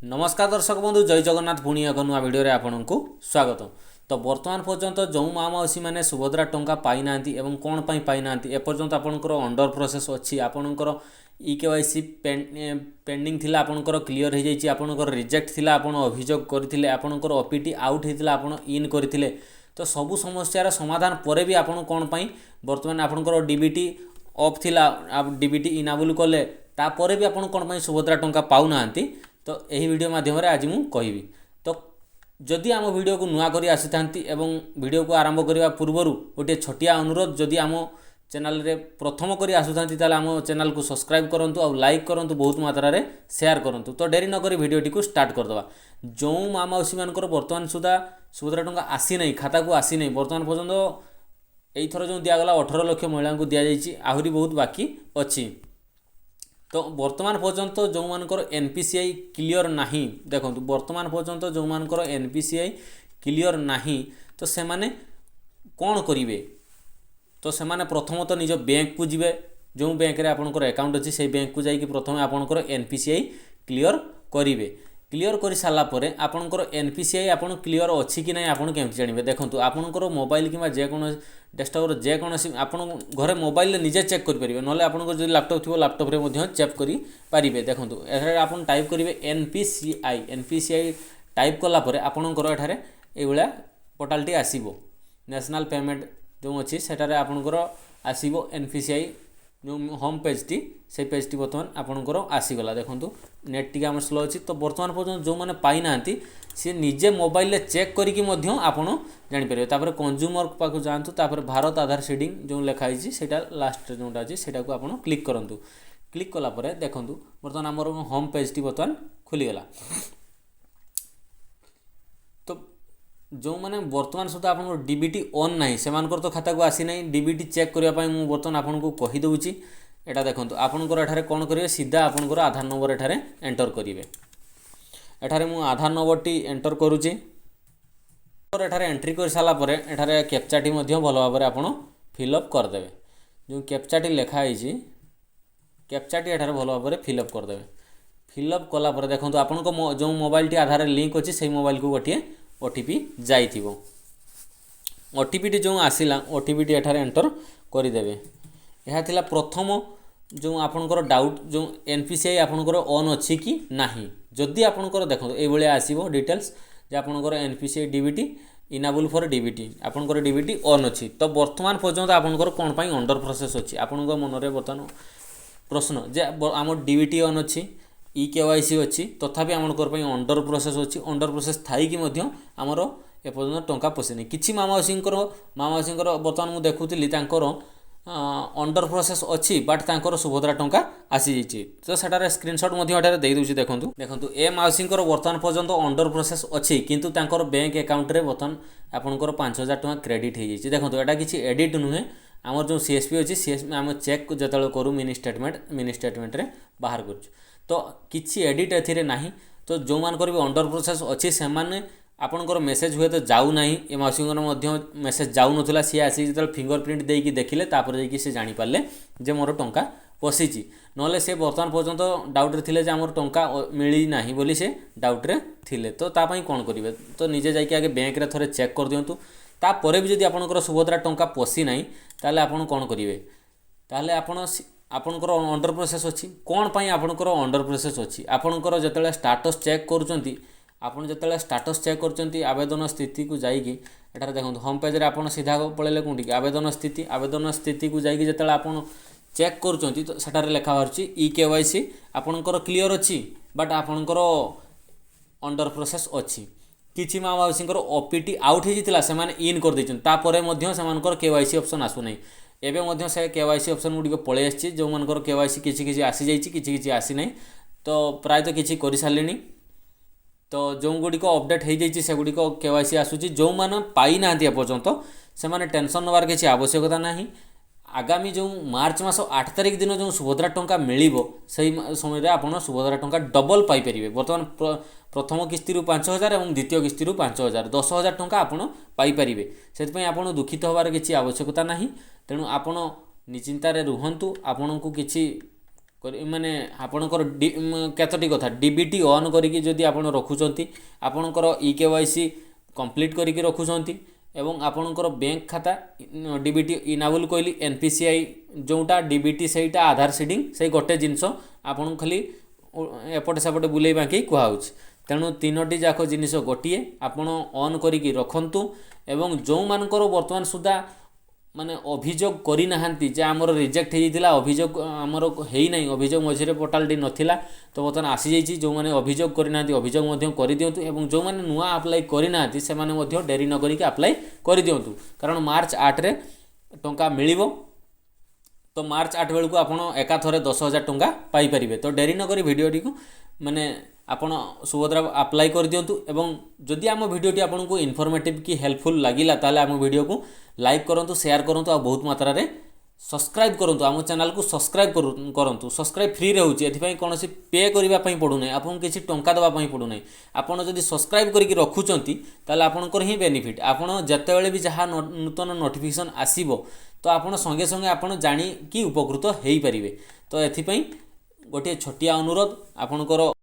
नमस्कार दर्शक बंधु जय जगन्नाथ पुणी एक नुआ भिडियो आपन को स्वागत। तो वर्तमान पर्यंत जो माँ मौसी मैंने सुभद्रा टंका पाई ना एवं कौन पाई ना एपर्यंत आपंकर अंडर प्रोसेस अच्छी आपंकर EKYC पेंडिंग थिला आपंकर क्लियर हो जाइए आपंकर रिजेक्ट थिला आपन अभियोग करथिले आपंकर OPT आउट होता आपन इन करथिले। तो सबू समस्यार समाधान पर भी आपन कौन पाई वर्तमान आपंकर DBT ऑफ थिला DBT इनाबल कले तापर भी आपन कौन पाई सुभद्रा टंका पाऊ नांती। तो यही वीडियो माध्यम आज मुझे कहबी। तो जदि आम वीडियो को नुआ करी आसी थांती एवं वीडियो को आरंभ करने पूर्व गोटे छोटिया अनुरोध जदि आम चैनल रे प्रथम करी आसुथांती ताले आम चैनल को सब्सक्राइब करंतु और लाइक करंतु बहुत मात्रा रे शेयर करंतु। तो डेरी न करी वीडियोटी को स्टार्ट करदवा। जो माँ मौसी मानकर वर्तमान सुधा सुभद्रा टंका आसी नहीं खाता को आसी नहीं वर्तमान पर्यंत एथर जो दिगला 18 लाख महिला को दि जाइए आहरी बहुत बाकी अच्छी। तो वर्तमान पर्यंत जो मानकर NPCI क्लियर नहीं देखो वर्तमान पर्यंत जो मानकर NPCI क्लियर नहीं तो से माने कौन करिवे। तो से माने प्रथम तो निज बैंक को जिवे जो बैंक रे आपनकर अकाउंट अच्छी से बैंक को जाइए प्रथम आपनकर NPCI क्लियर करिवे। क्लियर कर सारा पर आपनकर NPCI आपन क्लियर अच्छी कि नहीं आपन केमती जानिबे। देखंतु आपनकर मोबाइल किंबा जेकोन डेस्कटॉप जेकोसी आपन घरे मोबाइल निजे चेक कर परिबे नले आपनकर जो लैपटॉप थिबो लैपटॉप रे मध्ये चेक करि परिबे। देखंतु एथरे आपन टाइप करिवे NPCI टाइप कला पर आपनकर एठारे ए भलिया पोर्टलटी आसीबो नेशनल पेमेंट जो अच्छी सेटारे आपनकर आसीबो NPCI जो होम पेज टी से पेज टी बर्तमान आपनकर आसीगला। देखंतु नेट टी आम स्लो अच्छी। तो बर्तमान पर्यटन जो मैंने पाई ना सी निजे मोबाइल चेक करी आपड़ जापर तापर कंज्यूमर पाक जातु तापर भारत आधार सीडिंग जो लिखाई सेटा लास्ट जोटा अच्छी सेटा को आप क्लिक करूँ। क्लिक कलापर देखूँ बर्तमान आमर होम पेज टी बर्तमान खोलीगला। तो जो मैंने वर्तमान सुधा आप DBT ऑन ना से तो खाता को आसी ना DBT चेक करने मुझे बर्तमान आपको कहीदे एटा देखो आपनकर एठारे कौन करेंगे सीधा आपनकर आधार नंबर एठारे एंटर करेंगे। एठारे मु आधार नंबर टी एंटर करुच्ची एठारे एंट्री कर सारा पर एठारे कैप्चाटी भल भाव में आपड़ फिलअप करदे जो कैप्चाटी लिखाई कैप्चाटी एठारे भल भाव में फिलअप करदे। फिलअप कलापर देखो आपन जो मोबाइल टी आधार लिंक अच्छी से मोबाइल को गोटे OTP जाइथिबो। OTP टी जो आसिला OTP टी एठारे एंटर करदेवे। यह थिला प्रथम जो आपनकर डाउट जो NPCI आपनकर ऑन अच्छी कि नहीं जदि आपनकर देखो ये आसीबो डिटेल्स जे आपनकर NPCI DBT enable for DBT आपनकर DBT ऑन अच्छी। तो वर्तमान पर्यंत आपनकर कौन पाई अंडर प्रोसेस अच्छी आपनकर मन में बर्तमान प्रश्न जे आम DBT ऑन अच्छी EKYC अच्छी तथापि आपनकर अंडर प्रोसेस अच्छी अंडर प्रोसेस थाई कि मध्य आमर एपर्यंत टंका पशिनी किछि माँ मौसींकर बर्तमान मुझे देखुली अंडर प्रोसेस अच्छी बट तांकर सुभद्रा टंका आसी जाइए। तो सेटारे स्क्रीनशॉट मध्य दे दूसरी देखो ए मौसींकर वर्तमान पर्यंत अंडर प्रोसेस अच्छी किंतु तांकर बैंक अकाउंट रे बर्तमान आपनकर 5000 टंका क्रेडिट हो जाइए। देखो एटा किसी एडिट नुहे आमर जो CSP अच्छी CSP आम चेक जो करूँ मिनी स्टेटमेंट रे बाहर कर तो किसी एडिट एथिरे नाही। तो जो मानकर भी अंडर प्रोसेस अच्छी से आपनकर मेसेज हुए तो जाऊ नहीं ए मौसींकर मेसेज जाऊ नथिला सी आसी जो फिंगरप्रिंट देकी देखिले तापर जाइए से जानी पारले जे मोर टंका पशिची नले से वर्तमान पर्यंत डाउट रे थिले जे हमर टंका मिली नाही बोली से डाउट रे थिले। तो तापाई कोन करिवे तो निजे जाइए आगे बैंक रे थरे चेक कर दियंतु तापर भी जदि आपनकर सुभद्रा टंका पशि नाही ताले आपन कोन करिवे ताले आपनकर अंडर प्रोसेस अच्छी कौन पाई आपनकर अंडर प्रोसेस अच्छी आपनकर जतले स्टाटस चेक करूचंती आपन जतले स्टाटस चेक करचंती आवेदन स्थिति को जाइए एठारे देखो होम पेज रे आपन सीधा पळेले कोंठी आवेदन स्थिति को जाइए जतले आपन चेक करूचंती तो सेटारे लिखा बाहरची EKYC आपनकर क्लियर अच्छी बट आपनकर अंडर प्रोसेस अच्छी किछि माँ मौसींकर OPT आउट हो जाता से इन कर देछन तापरे मध्य सेमानकर KYC ऑप्शन आसु नहीं एबे मध्य से KYC ऑप्शन गुडी पळे आछि जो मानकर KYC किछि आसी जाइछि किछि आसी नहीं। तो प्राय तो किछि करि सारलेनी तो जो गुड़िक अपडेट हो जाइए से गुड़िक KYC आसूची जो मैंने पाई ना एपर्यंत से माने टेंशन नबार किसी आवश्यकता नहीं। आगामी जो मार्च मास 8 तारिख दिन जो सुभद्रा टंका मिलिबो सही समय आपन सुभद्रा टंका डबल पाई परिबे। बर्तमान प्रथम किस्ती 5000 और द्वितीय किस्ती 5000 10,000 टंका आपन पाई परिबे से आपन दुखित होबार किसी आवश्यकता नहीं। तेणु आपन निश्चिंतारे रुहंतु आपन को किसी माने आपणकर केतोटी कथा डीबीटी ऑन करिकी जदि आपण रखुचंती आपणकर केवाईसी कंप्लीट करिकी रखुचंती एवं आपणकर बैंक खाता डीबीटी इनाबल कहली एनपीसीआई जोटा डीबीटी सेटा आधार सीडिंग से गोटे जिनस आपन खाली एपटे सेपटे बुले बाकी कहउछ तेणु तीनोटी जाक जिनिस गोटे आपण ऑन करिकी रखंतु एवं जो मानकर वर्तमान सुधा माने अभियोग करी नाहंती जे आमर रिजेक्ट हेजितिला अभियोग आमर हेई नै अभियोग मझिरे पोर्टालटी नथिला तो बर्तमान आसी जाइछि जो माने अभियोग करी नाहंती अभियोग मध्य करि दियंतु एवं जो माने नुआ अप्लाई करी नाहंती से माने मध्य डेरी न करिके अप्लाई करि दियंतु कारण मार्च 8 रे टंका मिलिबो तो मार्च 8 बेलू आपन एका थरे 10,000 टंका पाई परिबे तो डेरी न करी वीडियोटी को माने आपण सुभद्रा अप्लाई कर दियंतु एवं जदि आम वीडियोटी आपको इनफॉर्मेटिव कि हेल्पफुल लगिला ताले आम वीडियो को लाइक करंतु शेयर करंतु आ बहुत मात्रा रे सब्सक्राइब करंतु आम चैनल को सब्सक्राइब करंतु सब्सक्राइब फ्री रहउची एथिपई कोनोसी पे करिबा पई पडु नै आपन किछि टंका दबा पई पडु नै आपन जदि सब्सक्राइब करिकि रखुचंती ताले आपनकर ही बेनिफिट आपन जते बेले भी जहा नूतन नोटिफिकेशन आसीबो तो आपन संगे संगे आपन जानि कि उपकृत हेई परिबे तो एथिपई गोटे छोटिया अनुरोध आपनकर